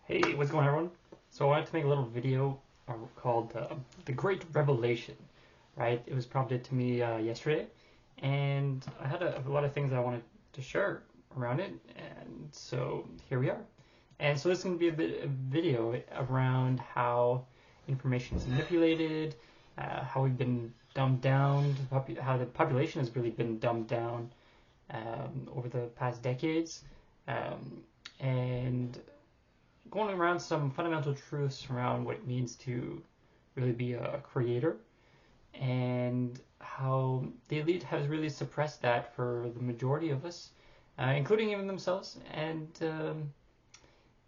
Hey, what's going on, everyone? So I wanted to make a little video called The Great Revelation, right? It was prompted to me yesterday, and I had a lot of things I wanted to share around it, and so here we are. And so this is going to be a video around how information is manipulated, how we've been dumbed down, how the population has really been dumbed down over the past decades, and going around some fundamental truths around what it means to really be a creator, and how the elite has really suppressed that for the majority of us, including even themselves, and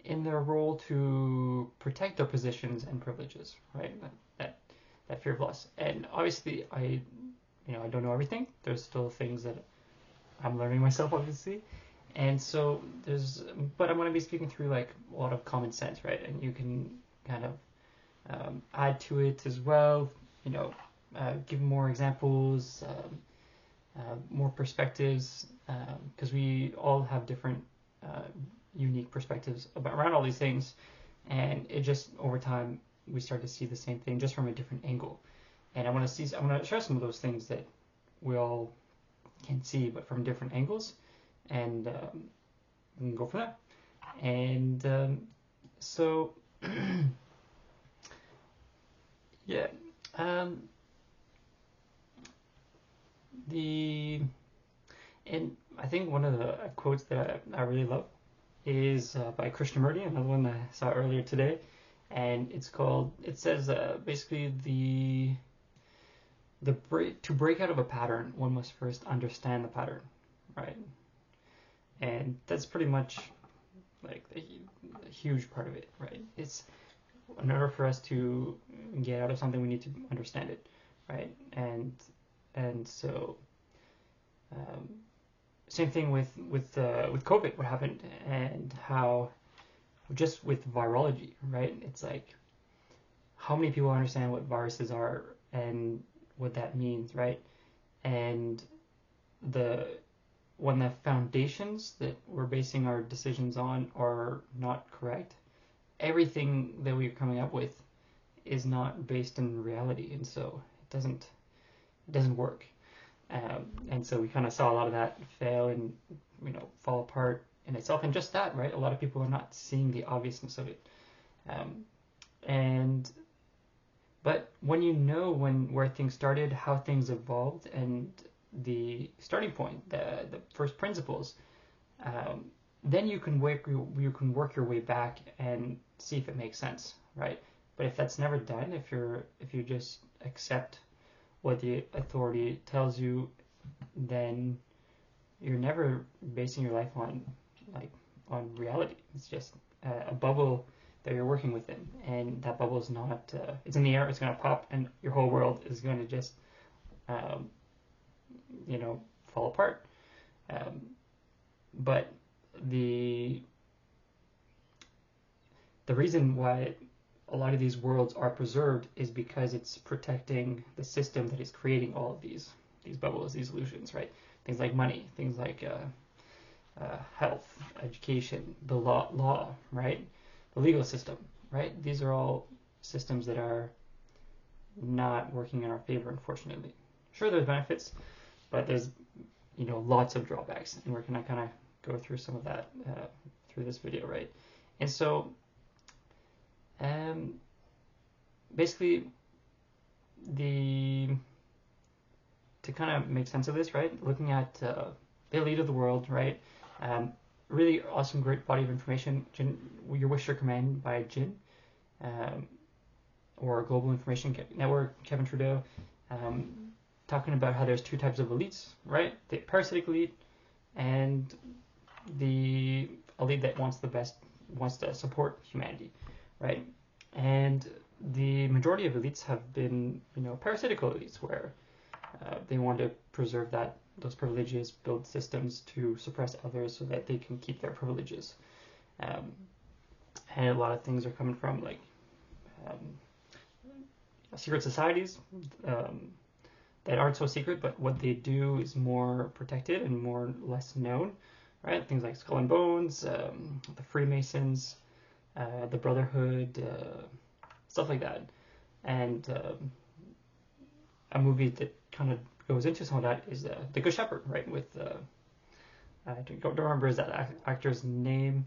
in their role to protect their positions and privileges, right? That fear of loss. And obviously, I don't know everything. There's still things that I'm learning myself, obviously. And so but I'm going to be speaking through like a lot of common sense, right? And you can kind of add to it as well, give more examples, more perspectives, because we all have different unique perspectives around all these things. And it just, over time, we start to see the same thing just from a different angle. And I want to share some of those things that we all can see, but from different angles. And we can go from there. And so, yeah, and I think one of the quotes that I really love is by Krishnamurti, another one that I saw earlier today, and it says basically to break out of a pattern, one must first understand the pattern, right? And that's pretty much like a huge part of it, right? It's in order for us to get out of something, we need to understand it, right? And so same thing with COVID, what happened, and how just with virology, right? It's like how many people understand what viruses are and what that means, right? And when the foundations that we're basing our decisions on are not correct, everything that we're coming up with is not based in reality, and so it doesn't work. And so we kind of saw a lot of that fail and fall apart in itself. And just that, right? A lot of people are not seeing the obviousness of it. But when you know where things started, how things evolved, and the starting point, the first principles, then you can work your way back and see if it makes sense, right? But if that's never done, if you just accept what the authority tells you, then you're never basing your life on reality. It's just a bubble that you're working within, and that bubble is not it's in the air. It's going to pop, and your whole world is going to just fall apart. But the reason why a lot of these worlds are preserved is because it's protecting the system that is creating all of these bubbles, these illusions, right? Things like money, things like health, education, the law, right? The legal system, right? These are all systems that are not working in our favor, unfortunately. Sure, there's benefits, but there's lots of drawbacks, and we're gonna kind of go through some of that through this video, right? And so basically to kind of make sense of this, right? Looking at the elite of the world, right? Really awesome, great body of information. Your Wish, Your Command by Jin, or Global Information Network, Kevin Trudeau, talking about how there's two types of elites, right? The parasitic elite and the elite that wants to support humanity, right? And the majority of elites have been, parasitical elites, where they want to preserve those privileges, build systems to suppress others so that they can keep their privileges. And a lot of things are coming from secret societies that aren't so secret, but what they do is more protected and less known, right? Things like Skull and Bones, the Freemasons, the Brotherhood, stuff like that. And a movie that kind of goes into some of that is The Good Shepherd, right? With I don't remember that actor's name,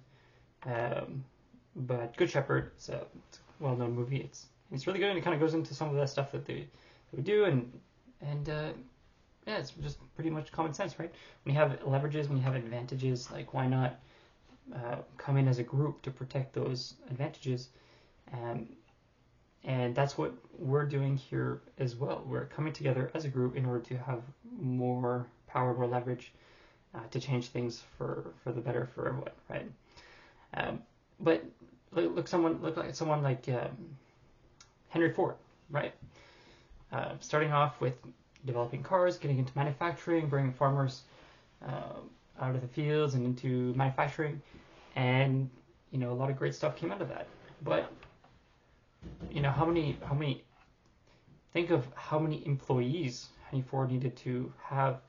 but Good Shepherd, it's a well-known movie. It's really good, and it kind of goes into some of that stuff that they do, and yeah, it's just pretty much common sense, right? When you have leverages, when you have advantages, like why not come in as a group to protect those advantages? And that's what we're doing here as well. We're coming together as a group in order to have more power, more leverage to change things for the better for everyone, right? But look like someone like Henry Ford, right? Starting off with developing cars, getting into manufacturing, bringing farmers out of the fields and into manufacturing, and a lot of great stuff came out of that. But how many think of how many employees Henry Ford needed to have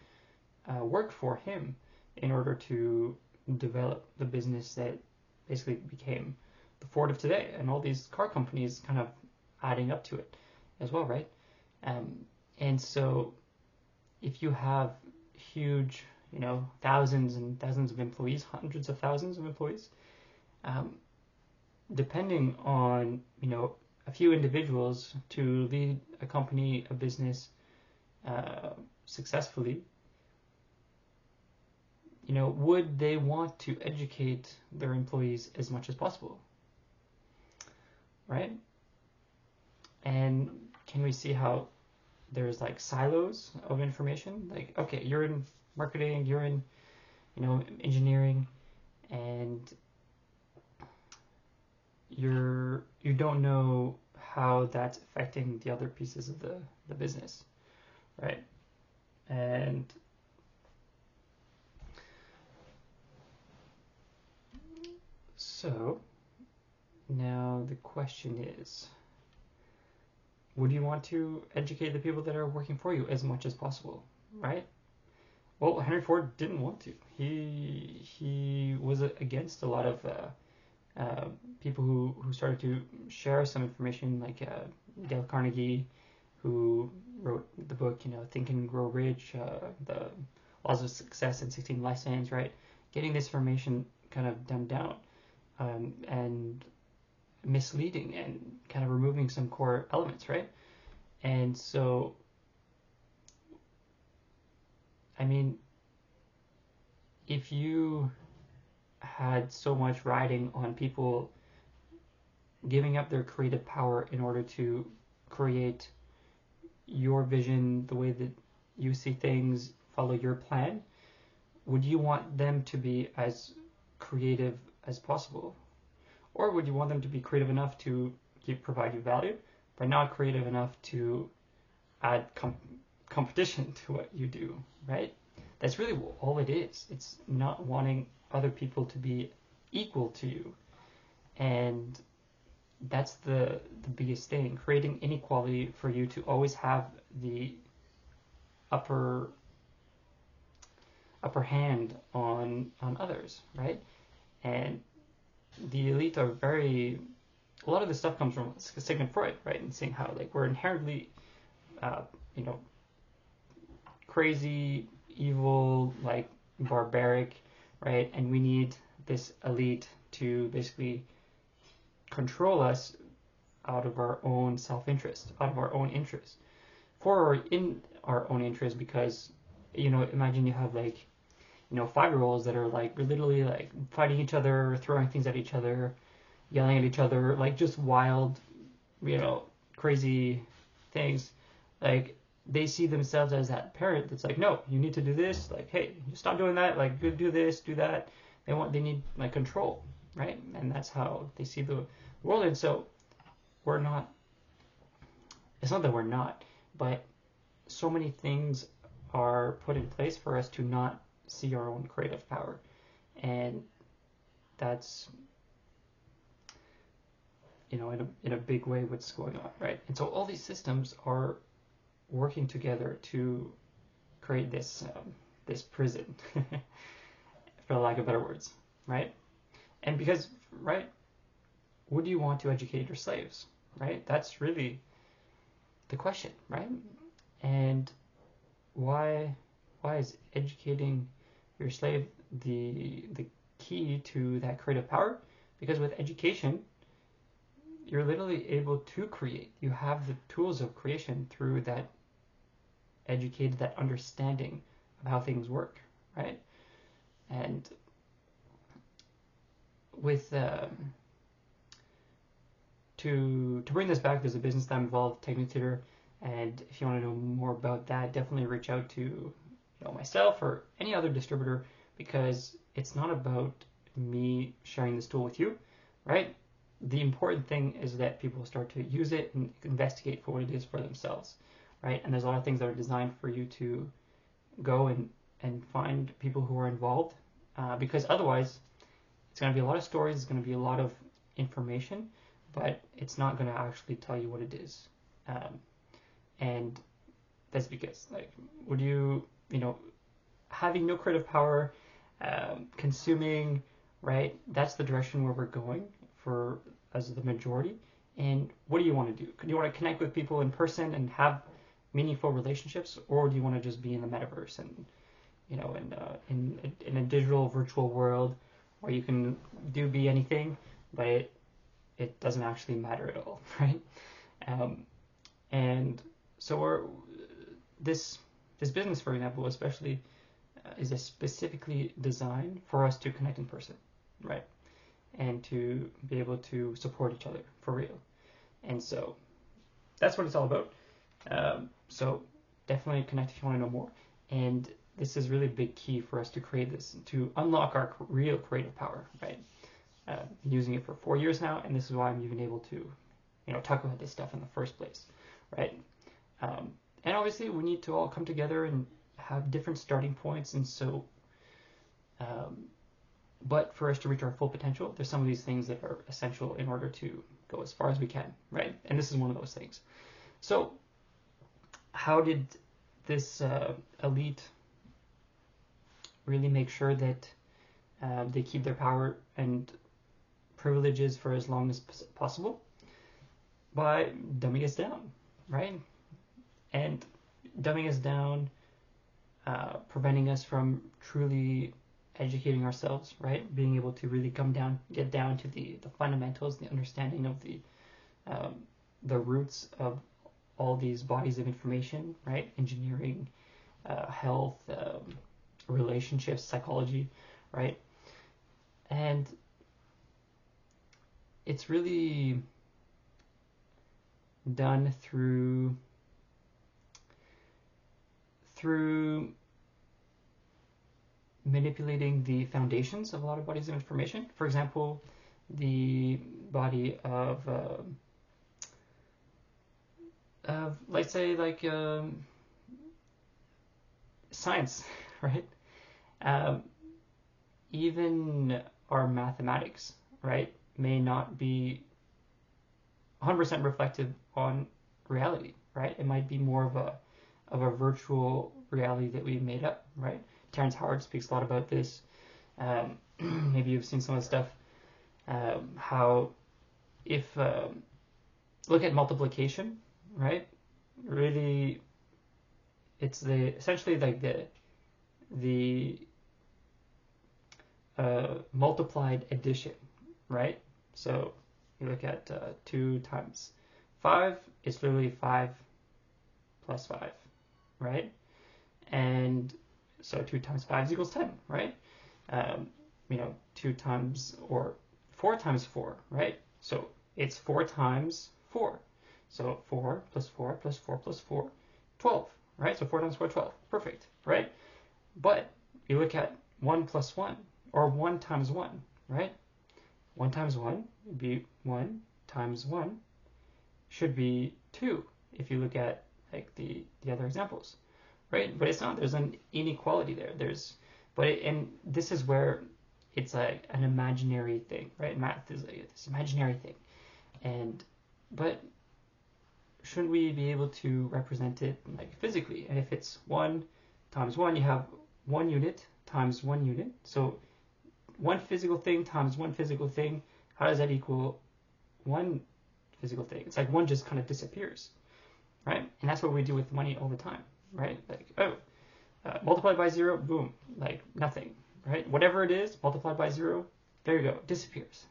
work for him in order to develop the business that basically became the Ford of today, and all these car companies kind of adding up to it as well, right? And so if you have huge, thousands and thousands of employees, hundreds of thousands of employees, depending on, a few individuals to lead a company, a business successfully, would they want to educate their employees as much as possible, right? And can we see how there's like silos of information? Like, okay, you're in marketing, you're in, engineering, and you don't know how that's affecting the other pieces of the business, right? And so now the question is, would you want to educate the people that are working for you as much as possible, right? Well, Henry Ford didn't want to. He was against a lot of people who started to share some information, like Dale Carnegie, who wrote the book, Think and Grow Rich, the Laws of Success and 16 Lessons, right? Getting this information kind of dumbed down and misleading and kind of removing some core elements, right? And so, I mean, if you had so much riding on people giving up their creative power in order to create your vision, the way that you see things, follow your plan, would you want them to be as creative as possible? Or would you want them to be creative enough to provide you value, but not creative enough to add competition to what you do, right? That's really all it is. It's not wanting other people to be equal to you. And that's the biggest thing, creating inequality for you to always have the upper hand on others, right? And the elite are a lot of this stuff comes from Sigmund Freud, right? And seeing how like we're inherently crazy, evil, like barbaric, right? And we need this elite to basically control us out of our own self-interest, out of our own interest, in our own interest, because imagine you have like 5-year-olds that are like literally like fighting each other, throwing things at each other, yelling at each other, like just wild, crazy things. Like they see themselves as that parent that's like, no, you need to do this. Like, hey, stop doing that. Like, do this, do that. They need like control, right? And that's how they see the world. And so we're not. It's not that we're not, but so many things are put in place for us to not see our own creative power, and that's in a big way what's going on, right? And so all these systems are working together to create this prison, for lack of better words, right? And because, right, would you want to educate your slaves, right? That's really the question, right? And why is educating your slave the key to that creative power? Because with education, you're literally able to create. You have the tools of creation through that that understanding of how things work, right? And with to bring this back, there's a business that I'm involved, Technic Tutor, and if you want to know more about that, definitely reach out to myself or any other distributor, because it's not about me sharing this tool with you, right? The important thing is that people start to use it and investigate for what it is for themselves, right? And there's a lot of things that are designed for you to go and find people who are involved, because otherwise it's going to be a lot of stories, it's going to be a lot of information, but it's not going to actually tell you what it is. And that's because, like, would you, having no creative power, consuming, right? That's the direction where we're going for as the majority. And what do you want to do? Do you want to connect with people in person and have meaningful relationships, or do you want to just be in the metaverse and in a digital virtual world where you can be anything, but it doesn't actually matter at all, right? And so this business, for example, especially is specifically designed for us to connect in person, right? And to be able to support each other for real. And so that's what it's all about. So definitely connect if you want to know more. And this is really a big key for us to create this, to unlock our real creative power, right? Using it for 4 years now, and this is why I'm even able to, talk about this stuff in the first place, right? And obviously we need to all come together and have different starting points, and so but for us to reach our full potential, there's some of these things that are essential in order to go as far as we can, right? And this is one of those things. So how did this elite really make sure that they keep their power and privileges for as long as possible? By dumbing us down, right? And dumbing us down, preventing us from truly educating ourselves, right? Being able to really get down to the fundamentals, the understanding of the roots of all these bodies of information, right? Engineering, health, relationships, psychology, right? And it's really done through manipulating the foundations of a lot of bodies of information. For example, the body of let's say, like, science, right? Even our mathematics, right, may not be 100% reflective on reality, right? It might be more of a virtual reality that we made up, right? Terrence Howard speaks a lot about this. Maybe you've seen some of the stuff. How if look at multiplication, right? Really, it's essentially like the multiplied addition, right? So you look at 2 times 5, it's literally 5 plus 5, right? And so 2 times 5 equals 10, right? 2 times or 4 times 4, right? So it's 4 times 4. So 4 plus 4 plus 4 plus 4, 12, right? So 4 times 4, 12. Perfect, right? But you look at 1 plus 1, or 1 times 1, right? 1 times 1 would be 1 times 1 should be 2 if you look at, like, the other examples, right? But it's not. There's an inequality there. And this is where it's like an imaginary thing, right? Math is like this imaginary thing, but shouldn't we be able to represent it, like, physically? And if it's 1 times 1, you have 1 unit times 1 unit. So one physical thing times one physical thing, how does that equal one physical thing. It's like one just kind of disappears, right? And that's what we do with money all the time, right? Like, multiplied by 0, boom, like nothing, right? Whatever it is, multiplied by 0, there you go, disappears.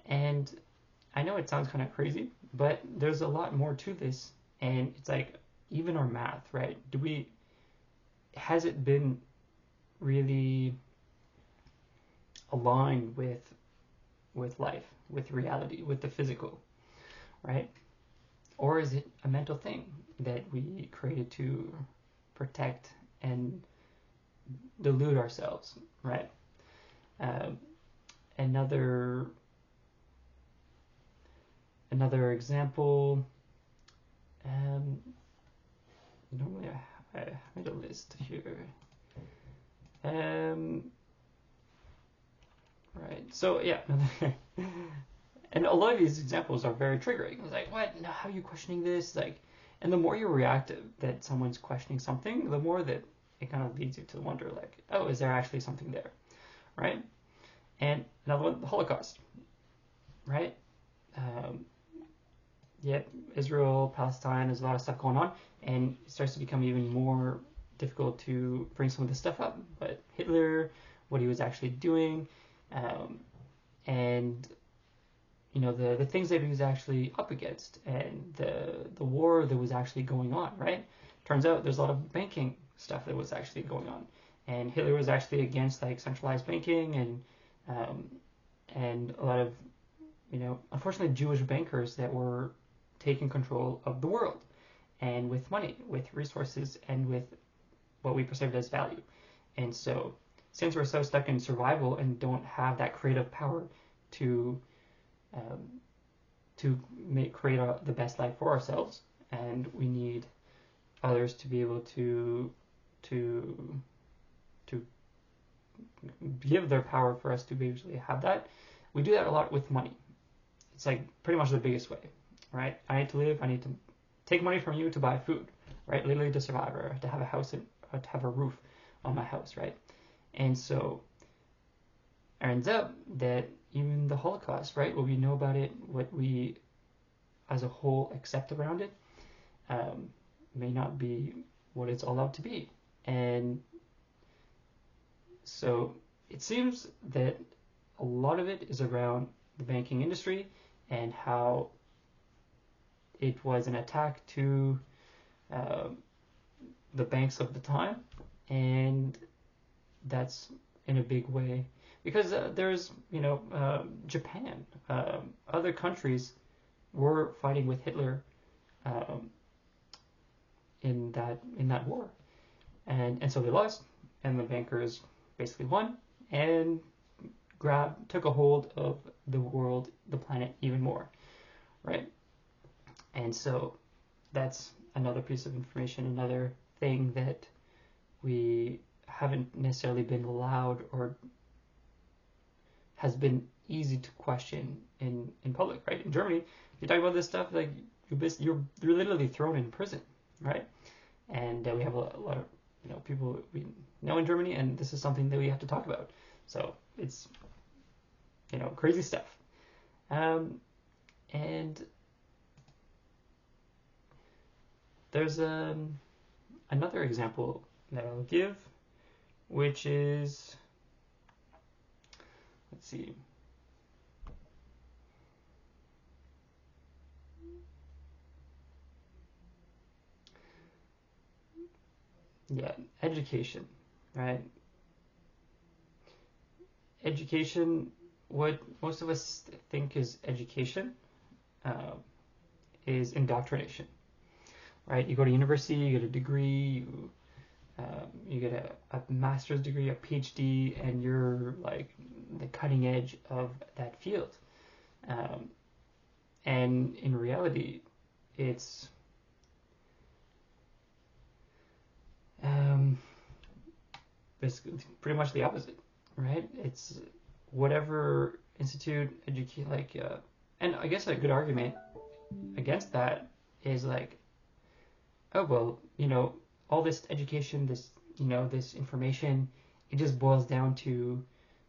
And I know it sounds kind of crazy, but there's a lot more to this. And it's like, even our math, right? Has it been really aligned with life, with reality, with the physical, right? Or is it a mental thing that we created to protect and delude ourselves, right? Another example, normally I made a list here. Right, so yeah, and a lot of these examples are very triggering. It's like, what? No, how are you questioning this? Like, and the more you're reactive that someone's questioning something, the more that it kind of leads you to wonder, like, oh, is there actually something there, right? And another one, the Holocaust, right? Israel, Palestine, there's a lot of stuff going on, and it starts to become even more difficult to bring some of this stuff up. But Hitler, what he was actually doing, and the things that he was actually up against, and the war that was actually going on, right? Turns out there's a lot of banking stuff that was actually going on, and Hitler was actually against like centralized banking and a lot of unfortunately Jewish bankers that were taking control of the world, and with money, with resources, and with what we perceived as value. And so since we're so stuck in survival and don't have that creative power to create the best life for ourselves, and we need others to be able to give their power for us to be able to have that. We do that a lot with money. It's like pretty much the biggest way, right? I need to live. I need to take money from you to buy food, right? Literally to survive, or to have a house and to have a roof on my house, right? And so it ends up that even the Holocaust, right? What we know about it, what we as a whole accept around it, may not be what it's all out to be. And so it seems that a lot of it is around the banking industry and how it was an attack to the banks of the time, and that's in a big way because there's Japan, other countries were fighting with Hitler in that war, and so they lost, and the bankers basically won and took a hold of the world, the planet, even more, right? And so that's another piece of information, another thing that we haven't necessarily been allowed or has been easy to question in public, right? In Germany, if you talk about this stuff, like you're literally thrown in prison, right? And we have a lot of people we know in Germany, and this is something that we have to talk about. So it's crazy stuff. And there's another example that I'll give, which is, let's see. Yeah, education, right? Education, what most of us think is education, is indoctrination, right? You go to university, you get a degree, you get a master's degree, a PhD, and you're like the cutting edge of that field. And in reality, it's pretty much the opposite, right? It's whatever institute educate and I guess a good argument against that is like, oh well, all this education, this information, it just boils down to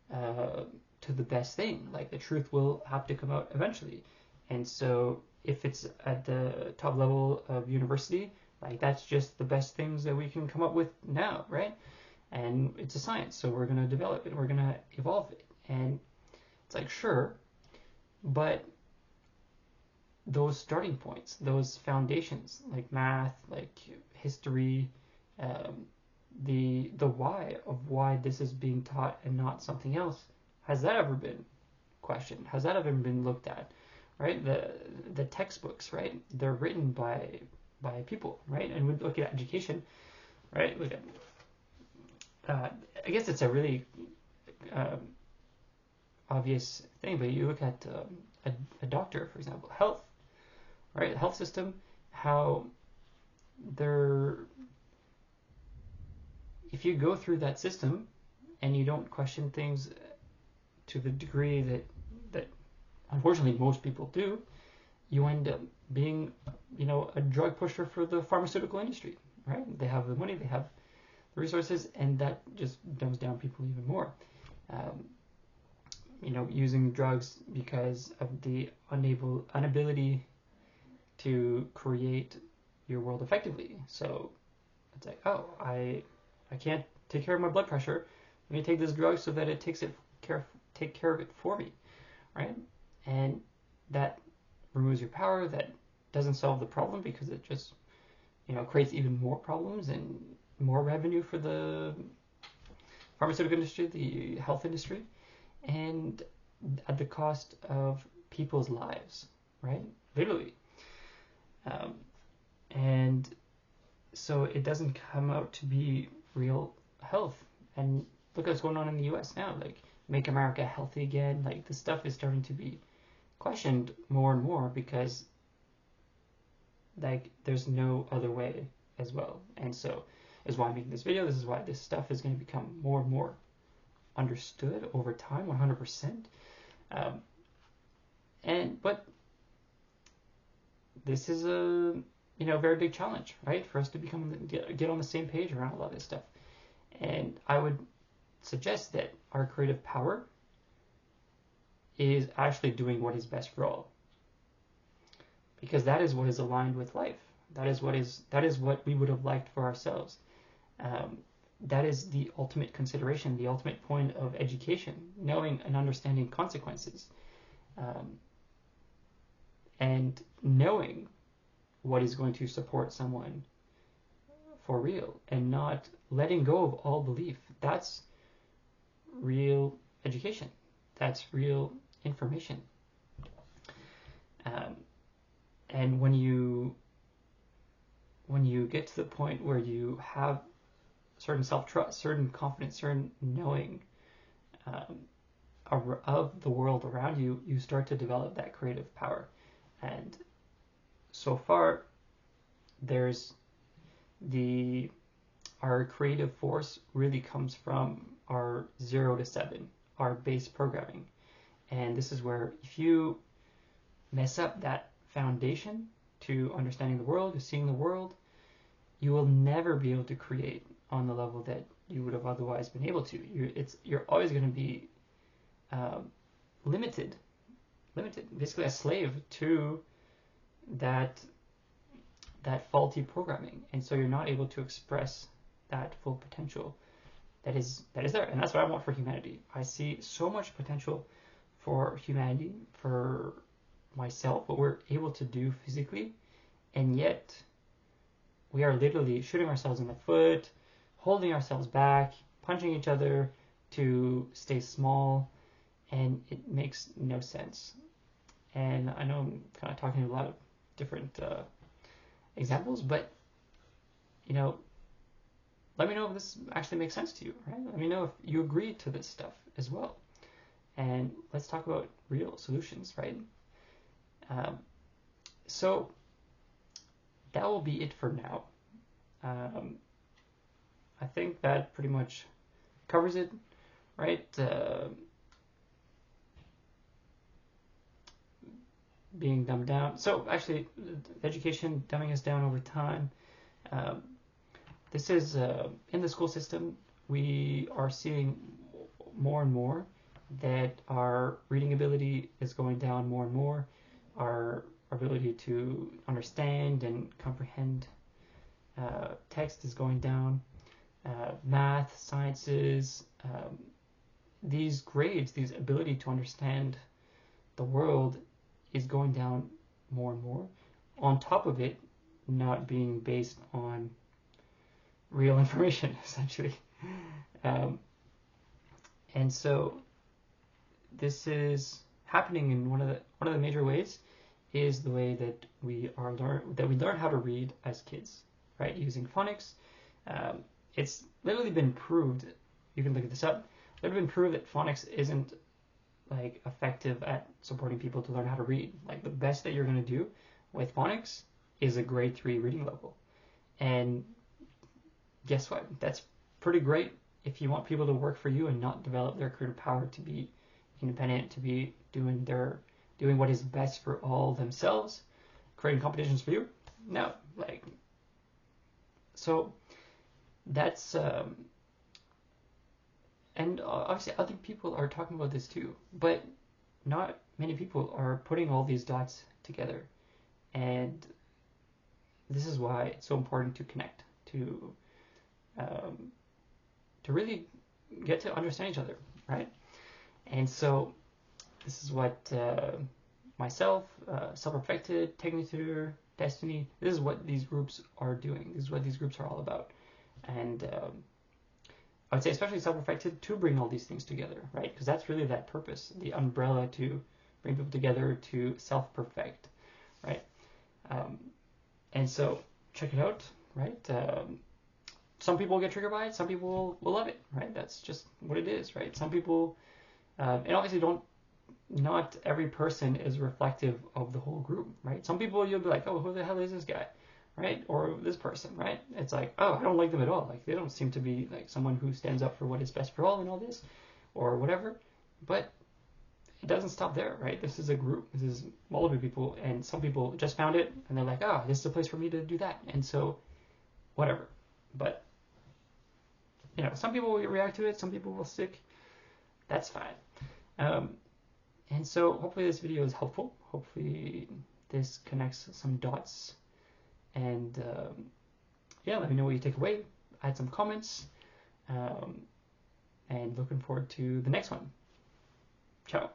the best thing. Like the truth will have to come out eventually, And so if it's at the top level of university, like that's just the best things that we can come up with now, right? And it's a science, so we're going to develop it, we're going to evolve it. And it's like, sure, but those starting points, those foundations, like math, like history, um, the why of why this is being taught and not something else, has that ever been questioned? Has that ever been looked at? Right? The textbooks, right? They're written by people, right? And we look at education, right? Look at, I guess it's a really um, obvious thing, but you look at a doctor, for example, health, right? Health system, how they're, if you go through that system and you don't question things to the degree that unfortunately most people do, you end up being, a drug pusher for the pharmaceutical industry, right? They have the money, they have the resources, and that just dumbs down people even more. Um, using drugs because of the inability to create your world effectively. So it's like, oh, I can't take care of my blood pressure. Let me take this drug so that it take care of it for me, right? And that removes your power. That doesn't solve the problem because it just creates even more problems and more revenue for the pharmaceutical industry, the health industry, and at the cost of people's lives, right? Literally. And so it doesn't come out to be real health. And look what's going on in the US now, like make America healthy again. Like this stuff is starting to be questioned more and more because like there's no other way as well. And so is why I'm making this video. This is why this stuff is going to become more and more understood over time, 100%. But this is a very big challenge, right? For us to get on the same page around a lot of this stuff. And I would suggest that our creative power is actually doing what is best for all, because that is what is aligned with life. That is what we would have liked for ourselves. That is the ultimate consideration, the ultimate point of education, knowing and understanding consequences, and knowing what is going to support someone for real, and not letting go of all belief. That's real education. That's real information. And when you get to the point where you have certain self-trust, certain confidence, certain knowing of the world around you, you start to develop that creative power. And so far, there's our creative force really comes from our 0 to 7, our base programming. And this is where if you mess up that foundation to understanding the world, to seeing the world, you will never be able to create on the level that you would have otherwise been able to. You're always going to be limited, basically a slave to that faulty programming, and so you're not able to express that full potential that is there. And that's what I want for humanity. I see so much potential for humanity, for myself, what we're able to do physically, and yet we are literally shooting ourselves in the foot, holding ourselves back, punching each other to stay small, and it makes no sense. And I know I'm kind of talking a lot of different examples, but let me know if this actually makes sense to you, right? Let me know if you agree to this stuff as well, and let's talk about real solutions, right? So that will be it for now. I think that pretty much covers it, right? Being dumbed down. So actually, education dumbing us down over time. This is in the school system. We are seeing more and more that our reading ability is going down more and more. our ability to understand and comprehend text is going down. Math, sciences, these grades, these ability to understand the world is going down more and more. On top of it, not being based on real information, essentially. And so this is happening in one of the major ways is the way that we learn how to read as kids, right? Using phonics. It's literally been proved. You can look this up. It's been proved that phonics isn't like effective at supporting people to learn how to read. Like the best that you're going to do with phonics is a grade 3 reading level. And guess what? That's pretty great if you want people to work for you and not develop their creative power to be independent, to be doing what is best for all themselves, creating competitions for you. No, like, so that's and obviously other people are talking about this too, but not many people are putting all these dots together. And this is why it's so important to connect, to really get to understand each other, right? And so this is what myself, Self-Perfected, Technic Destiny, this is what these groups are doing. This is what these groups are all about. And I would say especially Self-Perfected to bring all these things together, right? Because that's really that purpose, the umbrella to bring people together to self-perfect, right? And so check it out, right? Some people get triggered by it, some people will love it, right? That's just what it is, right? Some people, and obviously not every person is reflective of the whole group, right? Some people you'll be like, oh, who the hell is this guy, right? Or this person, right? It's like, oh, I don't like them at all. Like they don't seem to be like someone who stands up for what is best for all and all this, or whatever. But it doesn't stop there, right? This is a group. This is multiple people, and some people just found it and they're like, oh, this is a place for me to do that, and so whatever. But some people will react to it, some people will stick. That's fine. And so hopefully this video is helpful. Hopefully this connects some dots. And let me know what you take away. Add some comments. And looking forward to the next one. Ciao.